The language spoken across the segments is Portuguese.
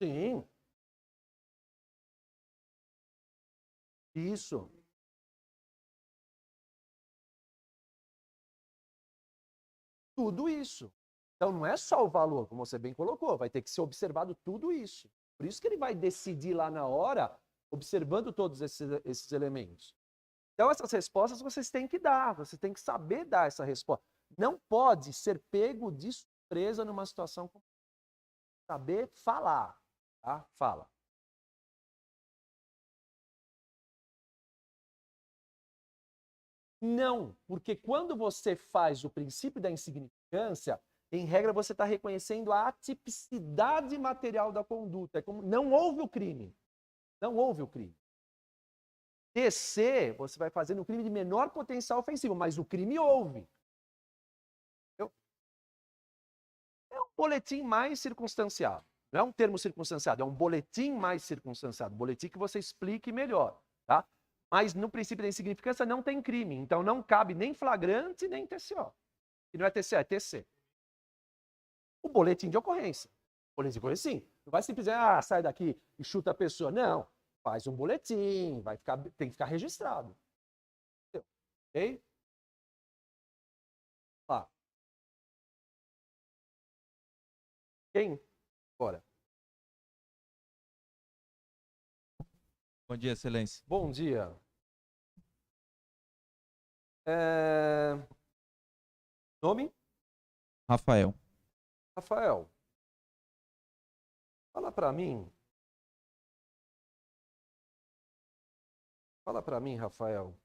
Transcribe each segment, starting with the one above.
Sim. Isso. Tudo isso. Então não é só o valor, como você bem colocou, vai ter que ser observado tudo isso. Por isso que ele vai decidir lá na hora, observando todos esses elementos. Então essas respostas vocês têm que dar, você tem que saber dar essa resposta. Não pode ser pego de surpresa numa situação como saber falar, tá? Fala. Não, porque quando você faz o princípio da insignificância, em regra você está reconhecendo a atipicidade material da conduta. É como não houve o crime. Não houve o crime. TC, você vai fazer um crime de menor potencial ofensivo, mas o crime houve. É um boletim mais circunstanciado. Não é um termo circunstanciado, é um boletim mais circunstanciado. Boletim que você explique melhor, tá? Mas no princípio da insignificância não tem crime, então não cabe nem flagrante nem TCO. E não é TCO, é TC. O boletim de ocorrência. Boletim de ocorrência, sim. Não vai simplesmente, sai daqui e chuta a pessoa. Não. Faz um boletim, tem que ficar registrado. Ok? Lá. Quem? Bora. Bom dia, excelência. Bom dia. Nome? Rafael. Rafael. Fala para mim. Fala para mim, Rafael.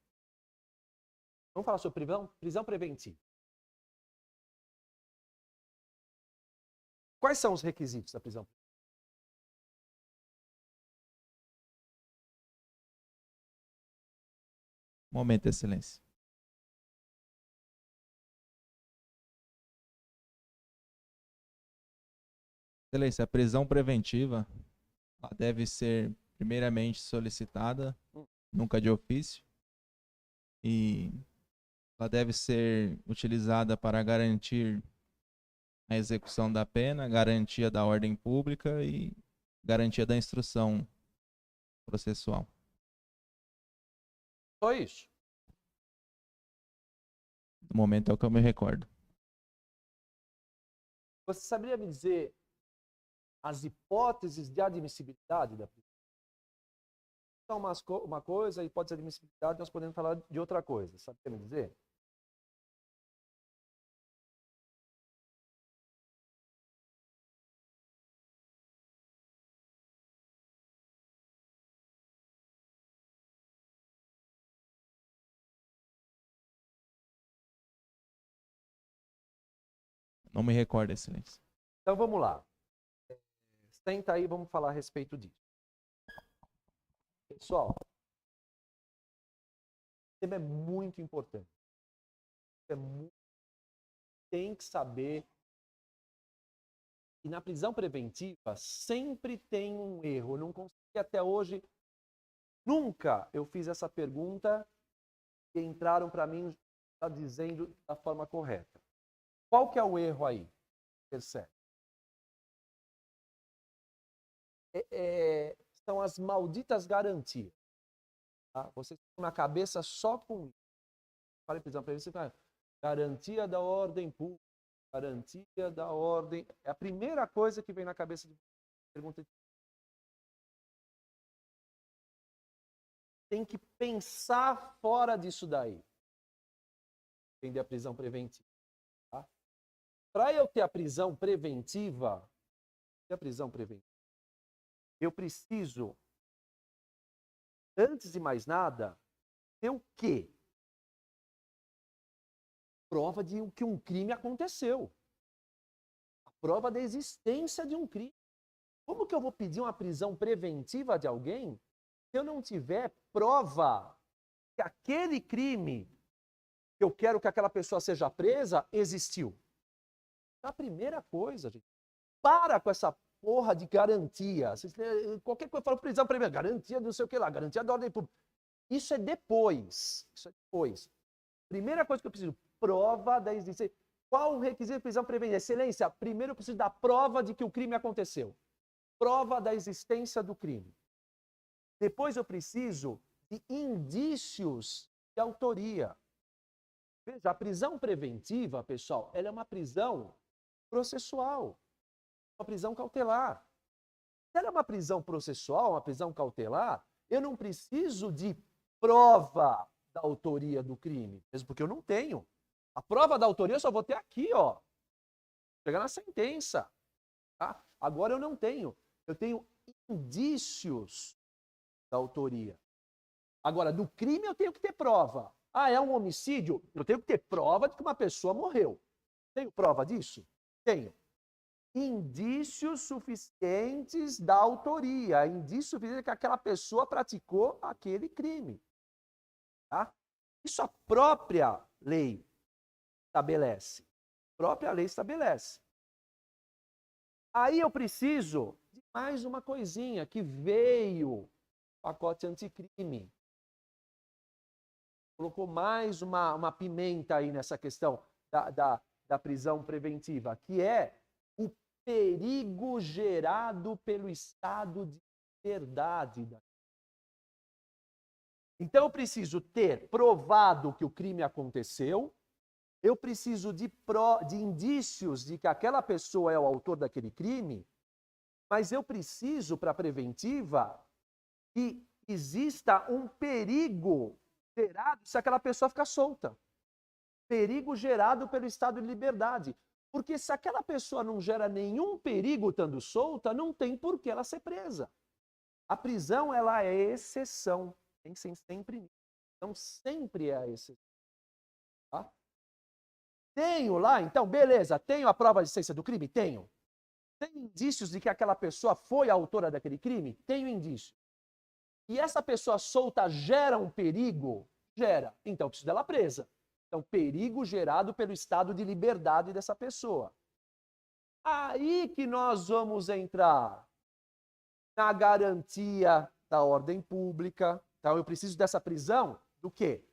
Vamos falar sobre prisão preventiva. Quais são os requisitos da prisão preventiva? Momento, excelência. Excelência, a prisão preventiva ela deve ser primeiramente solicitada, nunca de ofício, e ela deve ser utilizada para garantir a execução da pena, garantia da ordem pública e garantia da instrução processual. Só isso. No momento é o que eu me recordo. Você saberia me dizer as hipóteses de admissibilidade da prisão? Então, uma coisa, hipótese de admissibilidade, nós podemos falar de outra coisa. Saberia me dizer? Não me recordo, excelência. Então, vamos lá. Senta aí, vamos falar a respeito disso. Pessoal, o tema é muito importante. Tem que saber. E na prisão preventiva sempre tem um erro. Eu não consegui até hoje. Nunca eu fiz essa pergunta e entraram para mim tá dizendo da forma correta. Qual que é o erro aí? Percebe? São as malditas garantias. Tá? Vocês estão na cabeça só com isso. Fala em prisão preventiva, garantia da ordem pública, garantia da ordem. É a primeira coisa que vem na cabeça de pergunta. Tem que pensar fora disso daí. Entender a prisão preventiva. Tá? Para eu ter a prisão preventiva, eu preciso, antes de mais nada, ter o quê? Prova de que um crime aconteceu. A prova da existência de um crime. Como que eu vou pedir uma prisão preventiva de alguém se eu não tiver prova que aquele crime que eu quero que aquela pessoa seja presa existiu? É a primeira coisa, gente. Para com essa porra de garantia. Qualquer coisa, fala prisão preventiva, garantia não sei o que lá, garantia da ordem pública. Isso é depois. Primeira coisa que eu preciso, prova da existência. Qual o requisito de prisão preventiva? Excelência, primeiro eu preciso da prova de que o crime aconteceu. prova da existência do crime. Depois eu preciso de indícios de autoria. Veja, a prisão preventiva, pessoal, ela é uma prisão processual, uma prisão cautelar. Se ela é uma prisão processual, uma prisão cautelar, eu não preciso de prova da autoria do crime, mesmo porque eu não tenho. A prova da autoria eu só vou ter aqui, ó. Chegar na sentença. Tá? Agora eu não tenho. Eu tenho indícios da autoria. Agora, do crime eu tenho que ter prova. Ah, é um homicídio? Eu tenho que ter prova de que uma pessoa morreu. Tenho prova disso? Tenho. Indícios suficientes da autoria, indícios suficientes que aquela pessoa praticou aquele crime. Tá? Isso a própria lei estabelece. A própria lei estabelece. Aí eu preciso de mais uma coisinha que veio pacote anticrime. Colocou mais uma pimenta aí nessa questão da prisão preventiva, que é o perigo gerado pelo estado de liberdade. Então eu preciso ter provado que o crime aconteceu, eu preciso de indícios de que aquela pessoa é o autor daquele crime, mas eu preciso, para a preventiva, que exista um perigo gerado se aquela pessoa ficar solta. Perigo gerado pelo estado de liberdade. Porque se aquela pessoa não gera nenhum perigo estando solta, não tem por que ela ser presa. A prisão, ela é exceção. Tem sempre. Então, sempre é a exceção. Tá? Tenho lá, então, beleza. Tenho a prova de existência do crime? Tenho. Tem indícios de que aquela pessoa foi a autora daquele crime? Tenho indício. E essa pessoa solta gera um perigo? Gera. Então, eu preciso dela presa. Então, perigo gerado pelo estado de liberdade dessa pessoa. Aí que nós vamos entrar na garantia da ordem pública. Então, eu preciso dessa prisão do quê?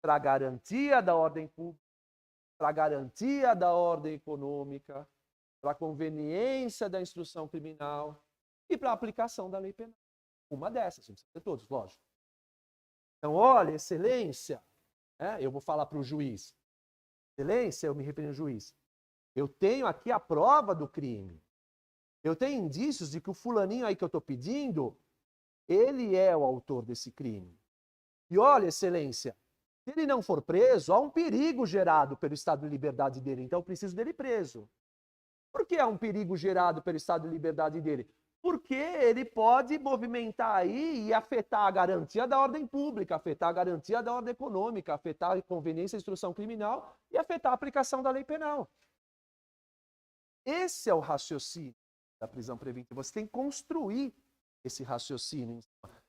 Para a garantia da ordem pública, para a garantia da ordem econômica, para a conveniência da instrução criminal e para a aplicação da lei penal. Uma dessas, não precisa ter todos, lógico. Então, olha, excelência, eu vou falar para o juiz. Excelência, eu me refiro ao juiz. Eu tenho aqui a prova do crime. Eu tenho indícios de que o fulaninho aí que eu estou pedindo, ele é o autor desse crime. E olha, excelência, se ele não for preso, há um perigo gerado pelo estado de liberdade dele, então eu preciso dele preso. Por que há um perigo gerado pelo estado de liberdade dele? Porque ele pode movimentar aí e afetar a garantia da ordem pública, afetar a garantia da ordem econômica, afetar a conveniência da instrução criminal e afetar a aplicação da lei penal. Esse é o raciocínio da prisão preventiva. Você tem que construir esse raciocínio.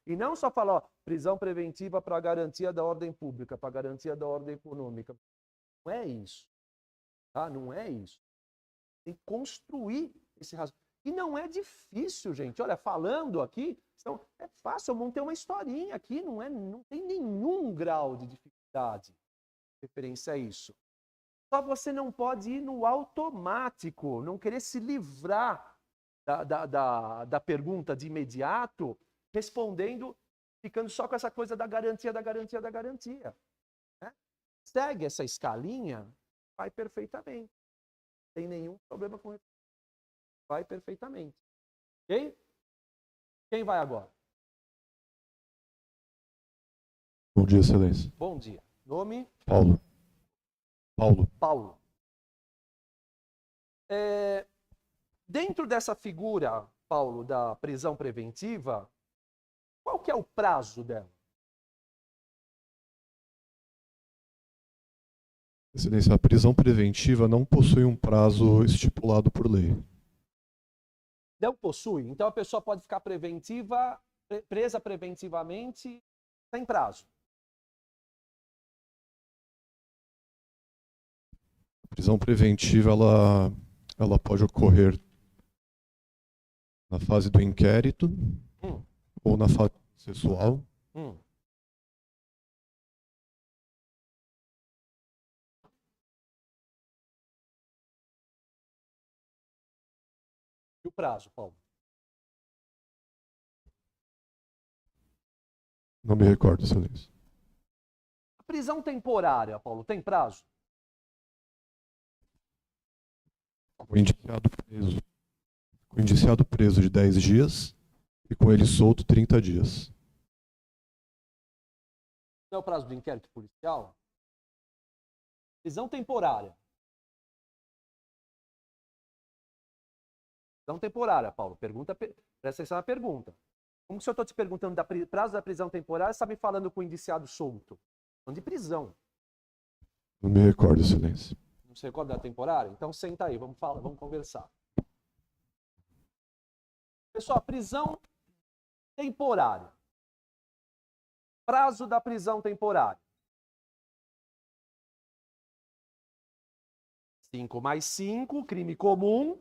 E não só falar, ó, prisão preventiva para a garantia da ordem pública, para a garantia da ordem econômica. Não é isso. Tá? Não é isso. Tem que construir esse raciocínio. E não é difícil, gente. Olha, falando aqui, então, é fácil, eu montei uma historinha aqui, não tem nenhum grau de dificuldade referência a isso. Só você não pode ir no automático, não querer se livrar da pergunta de imediato, respondendo, ficando só com essa coisa da garantia, da garantia, da garantia. Né? Segue essa escalinha, vai perfeitamente. Não tem nenhum problema com isso. Vai perfeitamente. Ok? Quem vai agora? Bom dia, excelência. Bom dia. Nome? Paulo. Paulo. Dentro dessa figura, Paulo, da prisão preventiva, qual que é o prazo dela? Excelência, a prisão preventiva não possui um prazo estipulado por lei. Não possui. Então a pessoa pode ficar presa preventivamente sem prazo. A prisão preventiva ela pode ocorrer na fase do inquérito ou na fase processual. E o prazo, Paulo? Não me recordo, excelência. A prisão temporária, Paulo, tem prazo? O indiciado preso de 10 dias e com ele solto 30 dias. Não é o prazo do inquérito policial? Prisão temporária. Prisão temporária, Paulo. Presta atenção na pergunta. Como se eu estou te perguntando do prazo da prisão temporária, você está me falando com o indiciado solto? Falando de prisão. Não me recordo, excelência. Não se recorda da temporária? Então senta aí, vamos conversar. Pessoal, prisão temporária. Prazo da prisão temporária. 5 mais 5, crime comum.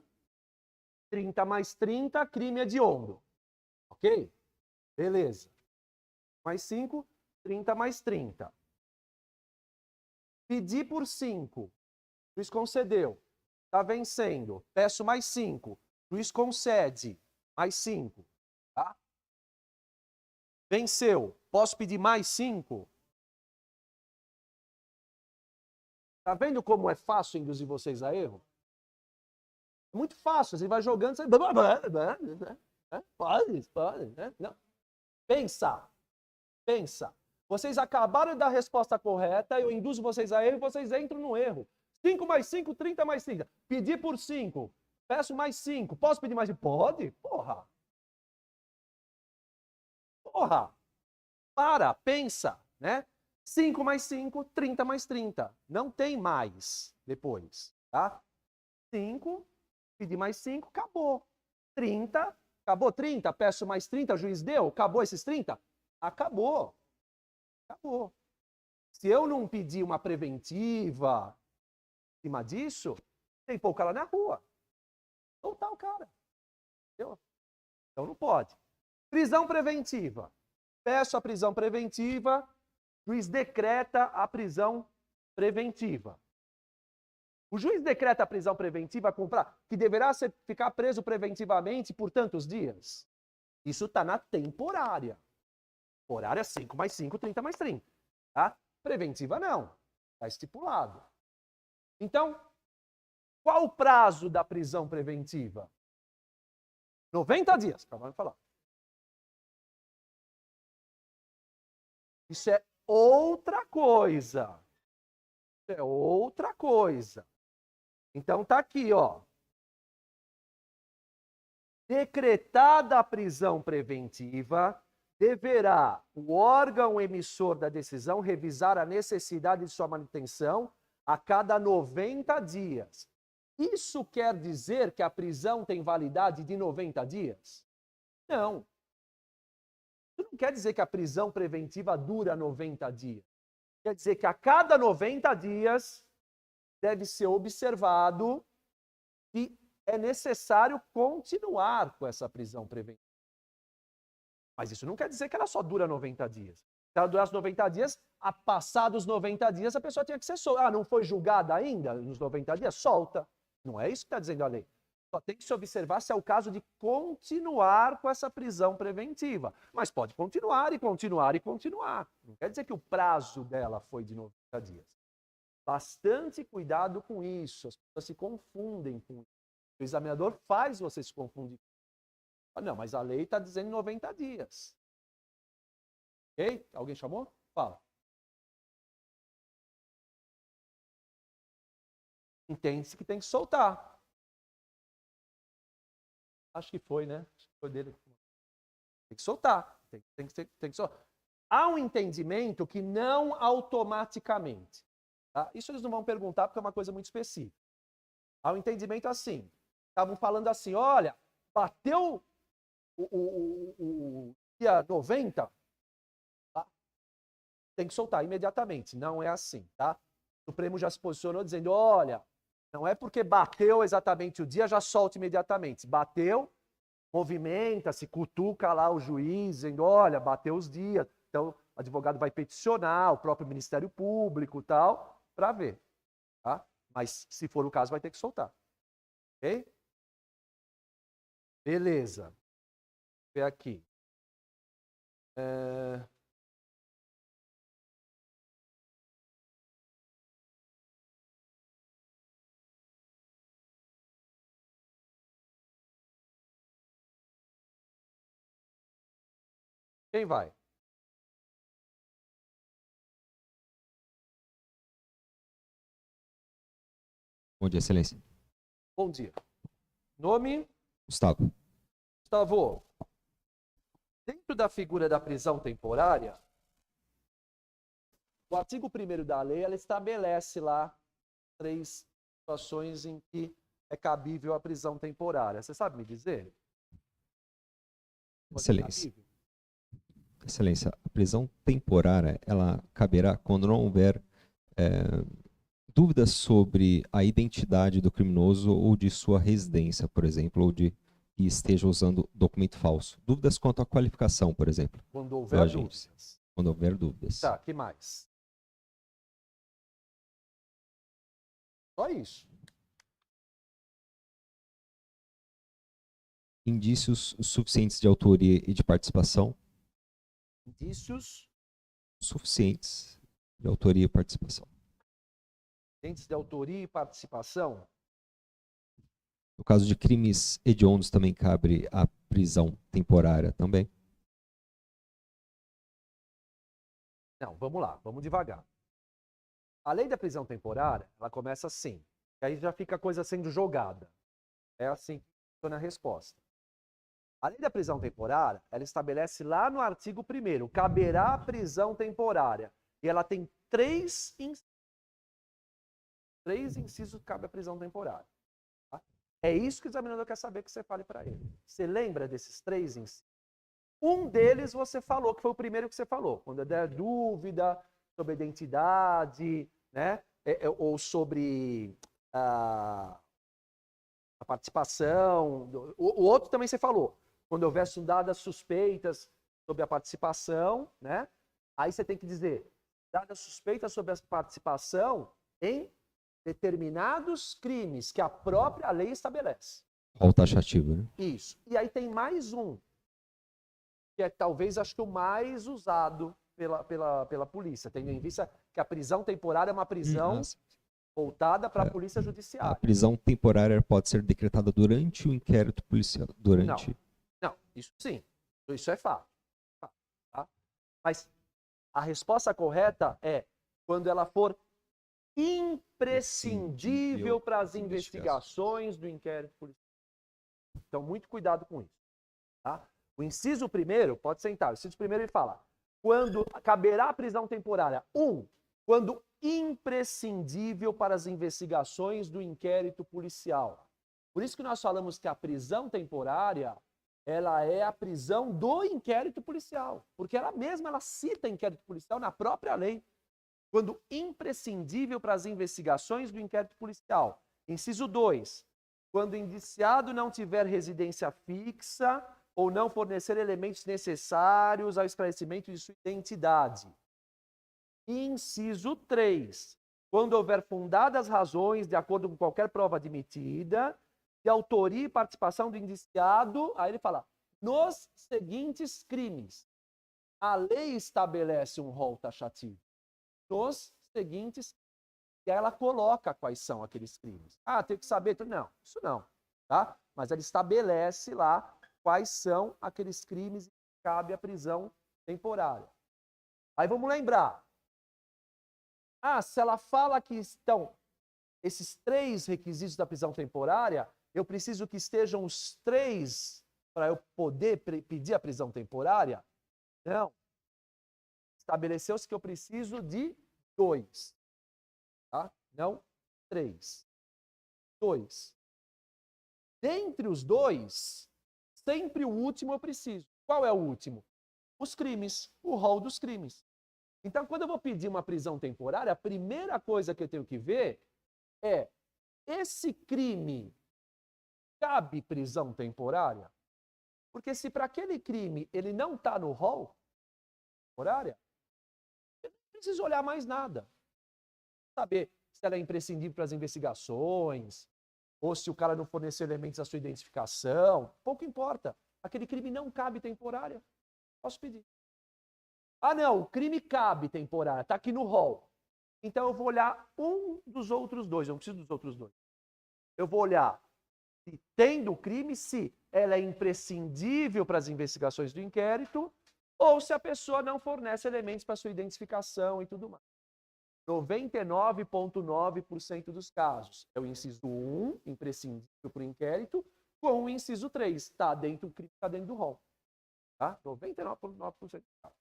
30 mais 30, crime hediondo. Ok? Beleza. Mais 5, 30 mais 30. Pedi por 5. Juiz concedeu. Está vencendo. Peço mais 5. Juiz concede. Mais 5. Tá? Venceu. Posso pedir mais 5? Tá vendo como é fácil induzir vocês a erro? É muito fácil. Você vai jogando, você... Pode, né? Não. Pensa. Vocês acabaram de dar a resposta correta, eu induzo vocês a erro e vocês entram no erro. 5 mais 5, 30 mais 30. Pedi por 5. Peço mais 5. Posso pedir mais 5? Pode? Porra. Pensa, né? 5 mais 5, 30 mais 30. Não tem mais depois, tá? 5, pedi mais 5, acabou. 30, acabou 30, peço mais 30, o juiz deu, acabou esses 30? Acabou. Se eu não pedir uma preventiva em cima disso, tem que pôr o cara na rua. Soltar o cara. Entendeu? Então não pode. Prisão preventiva. Peço a prisão preventiva, juiz decreta a prisão preventiva. O juiz decreta a prisão preventiva que deverá ficar preso preventivamente por tantos dias. Isso está na temporária. Temporária 5 mais 5, 30 mais 30. Tá? Preventiva não. Está estipulado. Então, qual o prazo da prisão preventiva? 90 dias. Acabamos de falar. Isso é outra coisa. Então tá aqui, ó. Decretada a prisão preventiva, deverá o órgão emissor da decisão revisar a necessidade de sua manutenção a cada 90 dias. Isso quer dizer que a prisão tem validade de 90 dias? Não. Isso não quer dizer que a prisão preventiva dura 90 dias. Quer dizer que a cada 90 dias deve ser observado que é necessário continuar com essa prisão preventiva. Mas isso não quer dizer que ela só dura 90 dias. Se ela durasse 90 dias, a passados 90 dias a pessoa tinha que ser solta. Ah, não foi julgada ainda nos 90 dias? Solta. Não é isso que está dizendo a lei. Só tem que se observar se é o caso de continuar com essa prisão preventiva. Mas pode continuar e continuar e continuar. Não quer dizer que o prazo dela foi de 90 dias. Bastante cuidado com isso. As pessoas se confundem com isso. O examinador faz você se confundir. Ah, não, mas a lei está dizendo 90 dias. Ok? Alguém chamou? Fala. Entende-se que tem que soltar. Acho que foi, né? Acho que foi dele. Tem que soltar. Tem que soltar. Há um entendimento que não automaticamente. Tá? Isso eles não vão perguntar porque é uma coisa muito específica. Há um entendimento assim. Estavam falando assim, olha, bateu o dia 90, tá? Tem que soltar imediatamente. Não é assim, tá? O Supremo já se posicionou dizendo, olha, não é porque bateu exatamente o dia, já solta imediatamente. Bateu, movimenta-se, cutuca lá o juiz, dizendo, olha, bateu os dias. Então, o advogado vai peticionar o próprio Ministério Público e tal, para ver. Tá? Mas, se for o caso, vai ter que soltar. Ok? Beleza. Vou ver aqui. Quem vai? Bom dia, Excelência. Bom dia. Nome? Gustavo. Gustavo. Dentro da figura da prisão temporária, o artigo 1º da lei, ela estabelece lá 3 situações em que é cabível a prisão temporária. Você sabe me dizer? Excelência. Excelência, a prisão temporária, ela caberá quando não houver dúvidas sobre a identidade do criminoso ou de sua residência, por exemplo, ou de que esteja usando documento falso. Dúvidas quanto à qualificação, por exemplo. Quando houver agente. dúvidas. Quando houver dúvidas. Tá, que mais? Só isso. Indícios suficientes de autoria e de participação. Indícios Suficientes de autoria e participação. de autoria e participação. No caso de crimes hediondos, também cabe a prisão temporária também. Não, vamos lá, vamos devagar. A lei da prisão temporária, ela começa assim. Que aí já fica a coisa sendo jogada. É assim que funciona a resposta. A lei da prisão temporária, ela estabelece lá no artigo 1º, caberá a prisão temporária. E ela tem 3 incisos. 3 incisos que cabe a prisão temporária. Tá? É isso que o examinador quer saber que você fale para ele. Você lembra desses 3 incisos? Um deles você falou, que foi o primeiro que você falou. Quando der dúvida sobre a identidade, né? Ou sobre a participação. O outro também você falou. Quando houver dadas suspeitas sobre a participação, né? Aí você tem que dizer, dadas suspeitas sobre a participação em determinados crimes que a própria lei estabelece. Rol taxativo, né? Isso. E aí tem mais um, que é talvez, acho que o mais usado pela polícia, tendo em vista que a prisão temporária é uma prisão voltada para a polícia judiciária. A prisão temporária pode ser decretada durante o inquérito policial. Não, isso sim. Isso é fato. Tá? Mas a resposta correta é quando ela for imprescindível para as investigações do inquérito policial. Então, muito cuidado com isso. Tá? O inciso 1º, pode sentar, o inciso 1º ele fala, quando caberá a prisão temporária, quando imprescindível para as investigações do inquérito policial. Por isso que nós falamos que a prisão temporária, ela é a prisão do inquérito policial, porque ela mesma, ela cita inquérito policial na própria lei. Quando imprescindível para as investigações do inquérito policial. Inciso 2, quando o indiciado não tiver residência fixa ou não fornecer elementos necessários ao esclarecimento de sua identidade. Inciso 3, quando houver fundadas razões, de acordo com qualquer prova admitida, de autoria e participação do indiciado, aí ele fala, nos seguintes crimes. A lei estabelece um rol taxativo. Nos seguintes, e ela coloca quais são aqueles crimes. Ah, tem que saber. Não, isso não. Tá? Mas ela estabelece lá quais são aqueles crimes que cabe a prisão temporária. Aí vamos lembrar. Ah, se ela fala que estão esses 3 requisitos da prisão temporária, eu preciso que estejam os 3 para eu poder pedir a prisão temporária? Não. Estabeleceu-se que eu preciso de 2. Tá? Não 3. 2. Dentre os 2, sempre o último eu preciso. Qual é o último? Os crimes, o rol dos crimes. Então, quando eu vou pedir uma prisão temporária, a primeira coisa que eu tenho que ver é, esse crime cabe prisão temporária? Porque se para aquele crime ele não está no rol temporária, eu não preciso olhar mais nada. Saber se ela é imprescindível para as investigações, ou se o cara não forneceu elementos da sua identificação, pouco importa. Aquele crime não cabe temporária. Posso pedir. Ah, não, o crime cabe temporária, está aqui no rol. Então eu vou olhar um dos outros 2, eu não preciso dos outros 2. Eu vou olhar se tem do crime, se ela é imprescindível para as investigações do inquérito, ou se a pessoa não fornece elementos para sua identificação e tudo mais. 99,9% dos casos é o inciso 1, imprescindível para o inquérito, com o inciso 3, está dentro do crime, está dentro do rol. Tá? 99,9% dos casos.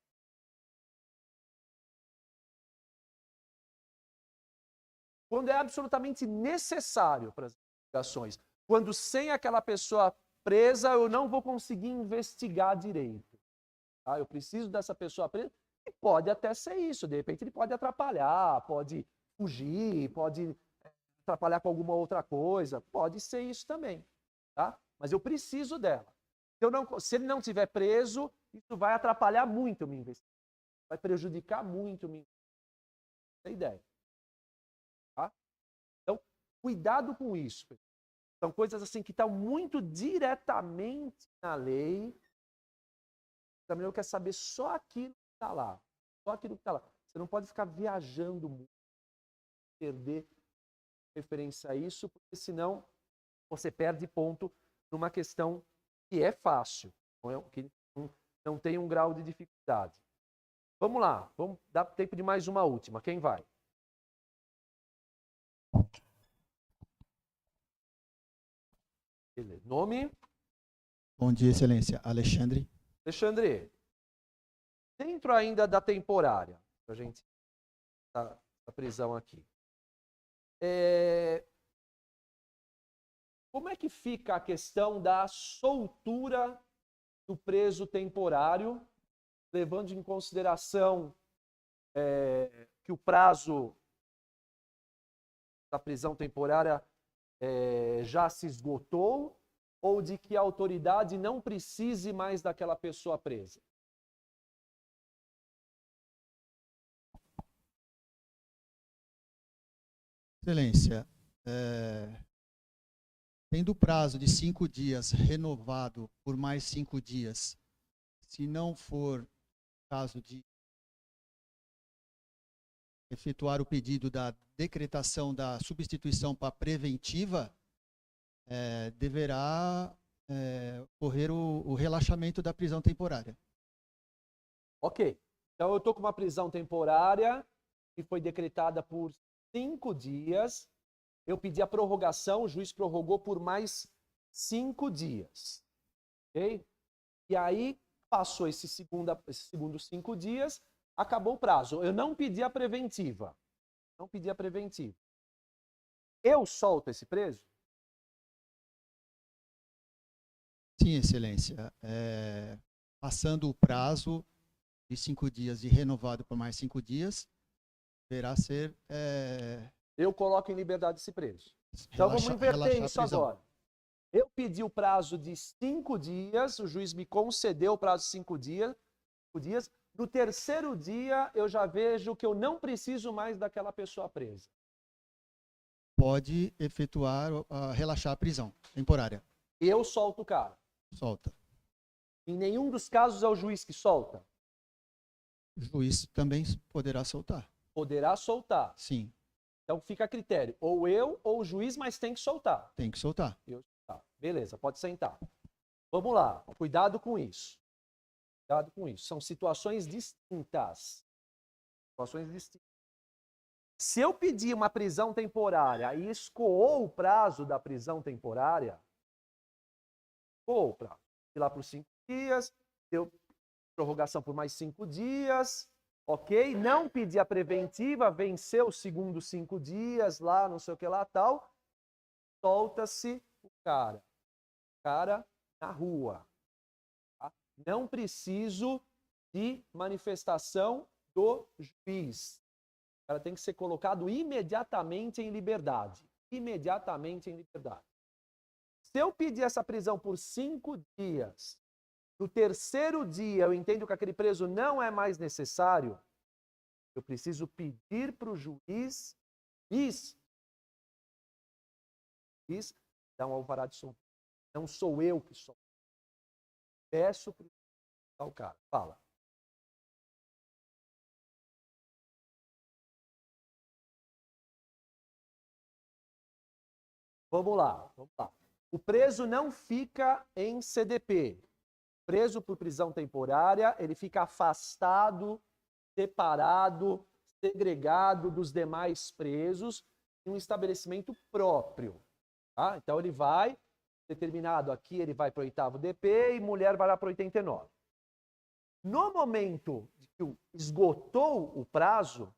Quando é absolutamente necessário para as investigações, quando sem aquela pessoa presa eu não vou conseguir investigar direito. Tá? Eu preciso dessa pessoa presa, e pode até ser isso, de repente ele pode atrapalhar, pode fugir, pode atrapalhar com alguma outra coisa, pode ser isso também, tá? Mas eu preciso dela. Se ele não estiver preso, isso vai atrapalhar muito a minha investigação, vai prejudicar muito a minha investigação. Essa é a ideia. Tá? Então, cuidado com isso. São coisas assim que estão muito diretamente na lei. Também eu quero saber só aquilo que está lá. Só aquilo que está lá. Você não pode ficar viajando muito, perder referência a isso, porque senão você perde ponto numa questão que é fácil, que não tem um grau de dificuldade. Vamos lá, vamos dar tempo de mais uma última. Quem vai? Beleza. Nome? Bom dia, Excelência. Alexandre. Alexandre, dentro ainda da temporária, a gente tá na prisão aqui. Como é que fica a questão da soltura do preso temporário, levando em consideração que o prazo da prisão temporária já se esgotou, ou de que a autoridade não precise mais daquela pessoa presa? Excelência, tendo o prazo de 5 dias renovado por mais 5 dias, se não for caso de efetuar o pedido da decretação da substituição para preventiva, deverá ocorrer o relaxamento da prisão temporária. Ok. Então eu estou com uma prisão temporária que foi decretada por 5 dias. Eu pedi a prorrogação, o juiz prorrogou por mais 5 dias. Ok? E aí passou esses segundos 5 dias, acabou o prazo. Eu não pedi a preventiva. Não pedi a preventiva. Eu solto esse preso? Sim, Excelência. Passando o prazo de 5 dias e renovado por mais 5 dias, deverá ser... Eu coloco em liberdade esse preso. Então vamos inverter isso agora. Eu pedi o prazo de 5 dias, o juiz me concedeu o prazo de 5 dias. No terceiro dia, eu já vejo que eu não preciso mais daquela pessoa presa. Pode efetuar, relaxar a prisão temporária. Eu solto o cara. Solta. Em nenhum dos casos é o juiz que solta? O juiz também poderá soltar. Poderá soltar. Sim. Então fica a critério. Ou eu ou o juiz, mas tem que soltar. Tem que soltar. Beleza, pode sentar. Vamos lá. Cuidado com isso. Cuidado com isso. São situações distintas. Situações distintas. Se eu pedir uma prisão temporária e escoou o prazo da prisão temporária, escoou o prazo. Fui lá por 5 dias, deu prorrogação por mais 5 dias, ok? Não pedi a preventiva, venceu os segundos 5 dias lá, não sei o que lá, tal. Solta-se o cara. Cara na rua. Tá? Não preciso de manifestação do juiz. O cara tem que ser colocado imediatamente em liberdade. Imediatamente em liberdade. Se eu pedir essa prisão por 5 dias, no terceiro dia eu entendo que aquele preso não é mais necessário, eu preciso pedir para o juiz dar um alvará de soltura. Não sou eu que solto. Peço para o cara. Fala. Vamos lá. O preso não fica em CDP. Preso por prisão temporária, ele fica afastado, separado, segregado dos demais presos em um estabelecimento próprio. Tá? Então ele vai, determinado aqui, ele vai para o 8º DP e mulher vai lá para o 89. No momento que esgotou o prazo,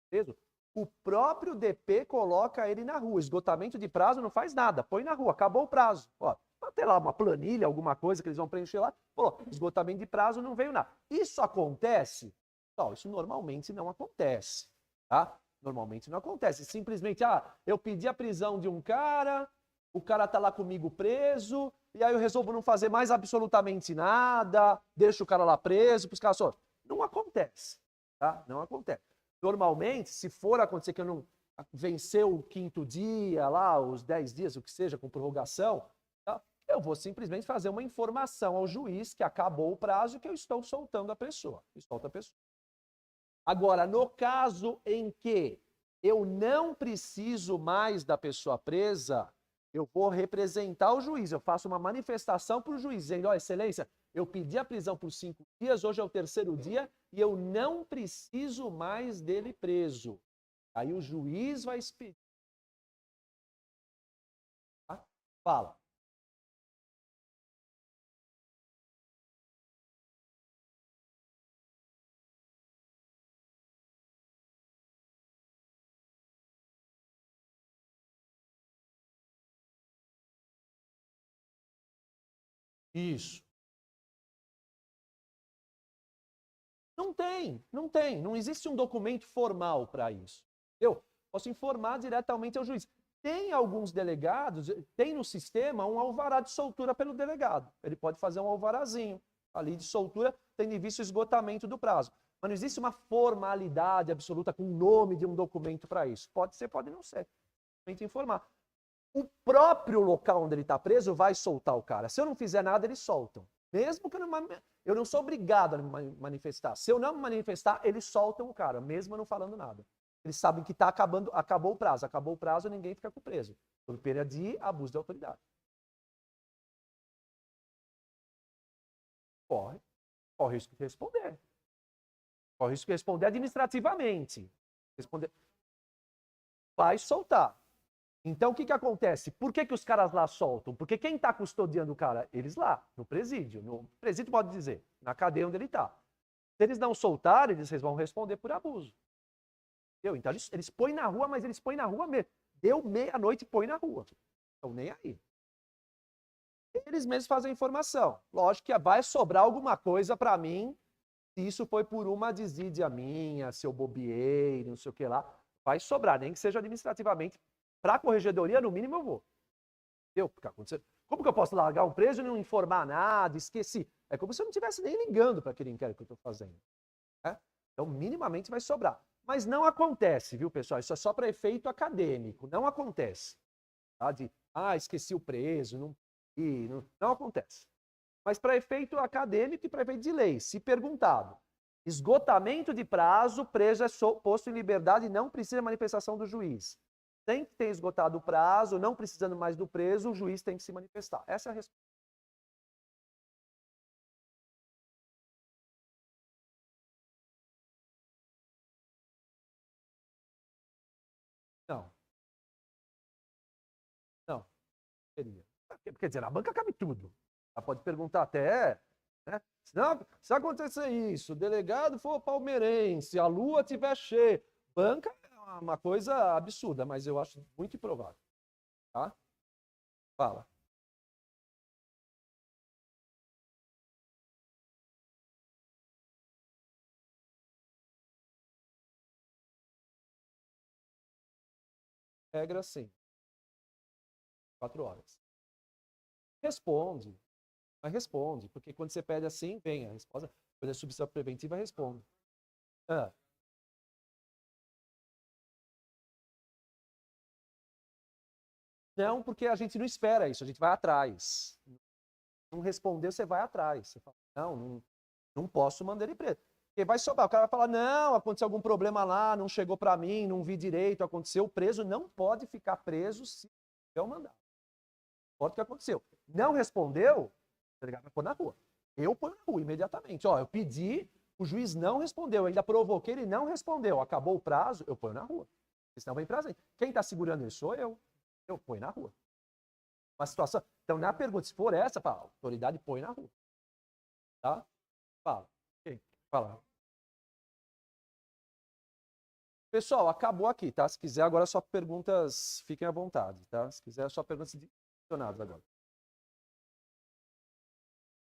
preso, o próprio DP coloca ele na rua. Esgotamento de prazo não faz nada, põe na rua, acabou o prazo. Ó, ter lá uma planilha, alguma coisa que eles vão preencher lá. Pô, esgotamento de prazo não veio nada. Isso acontece? Não, isso normalmente não acontece. Tá? Normalmente não acontece. Simplesmente, eu pedi a prisão de um cara, o cara tá lá comigo preso, e aí eu resolvo não fazer mais absolutamente nada, deixo o cara lá preso, para os caras só. Não acontece. Tá? Não acontece. Normalmente, se for acontecer que eu não venceu o 5º dia, lá, os 10 dias, o que seja, com prorrogação, tá? Eu vou simplesmente fazer uma informação ao juiz que acabou o prazo e que eu estou soltando a pessoa. Solta a pessoa. Agora, no caso em que eu não preciso mais da pessoa presa, eu vou representar o juiz. Eu faço uma manifestação para o juiz, dizendo, ó, excelência, eu pedi a prisão por 5 dias, hoje é o 3º dia, e eu não preciso mais dele preso. Aí o juiz vai expedir. Tá? Fala. Isso. Não existe um documento formal para isso. Eu posso informar diretamente ao juiz. Tem alguns delegados, tem no sistema um alvará de soltura pelo delegado. Ele pode fazer um alvarazinho ali de soltura, tendo em vista o esgotamento do prazo. Mas não existe uma formalidade absoluta com o nome de um documento para isso. Pode ser, pode não ser. Tem que informar. O próprio local onde ele está preso vai soltar o cara. Se eu não fizer nada, eles soltam. Mesmo que eu não sou obrigado a me manifestar. Se eu não me manifestar, eles soltam o cara, mesmo eu não falando nada. Eles sabem que acabou o prazo. Acabou o prazo, ninguém fica com preso. Por pena de abuso de autoridade. Corre o risco de responder. Corre o risco de responder administrativamente. Vai soltar. Então, o que acontece? Por que os caras lá soltam? Porque quem está custodiando o cara? Eles lá, no presídio. No presídio pode dizer, na cadeia onde ele está. Se eles não soltarem, eles vão responder por abuso. Entendeu? Então, eles põem na rua, mas eles põem na rua mesmo. Deu meia-noite e põe na rua. Então, nem aí. Eles mesmos fazem a informação. Lógico que vai sobrar alguma coisa para mim, se isso foi por uma desídia minha, se eu bobeei, não sei o que lá. Vai sobrar, nem que seja administrativamente. Para a corregedoria, no mínimo, eu vou. Entendeu? Como que eu posso largar um preso e não informar nada, esqueci? É como se eu não estivesse nem ligando para aquele inquérito que eu estou fazendo. Né? Então, minimamente vai sobrar. Mas não acontece, viu, pessoal? Isso é só para efeito acadêmico. Não acontece. Tá? Esqueci o preso. Não acontece. Mas para efeito acadêmico e para efeito de lei, se perguntado, esgotamento de prazo, preso é posto em liberdade e não precisa de manifestação do juiz. Tem que ter esgotado o prazo, não precisando mais do preso, o juiz tem que se manifestar. Essa é a resposta. Não. Não. Queria. Quer dizer, na banca cabe tudo. Ela pode perguntar até, né? Se acontecer isso, o delegado for palmeirense, a lua estiver cheia, banca é uma coisa absurda, mas eu acho muito improvável. Tá? Fala. Regra sim. 4 horas. Responde. Mas responde, porque quando você pede assim, vem a resposta. Quando é substituição preventiva, responde. Não, porque a gente não espera isso, a gente vai atrás. Não respondeu, você vai atrás. Você fala, não posso mandar ele preso. Porque vai sobrar, o cara vai falar, não, aconteceu algum problema lá, não chegou para mim, não vi direito, aconteceu. O preso não pode ficar preso se tiver o mandado. Pode o que aconteceu. Não respondeu, o delegado vai pôr na rua. Eu ponho na rua imediatamente. Ó, eu pedi, o juiz não respondeu, eu ainda provoquei, ele não respondeu. Acabou o prazo, eu ponho na rua. Porque senão vem prazer. Quem está segurando ele sou eu. Eu ponho na rua. Uma situação. Então, na pergunta, se for essa, fala, a autoridade põe na rua. Tá? Fala. Quem? Fala. Pessoal, acabou aqui, tá? Se quiser, agora só perguntas, fiquem à vontade, tá? Se quiser, só perguntas direcionadas agora.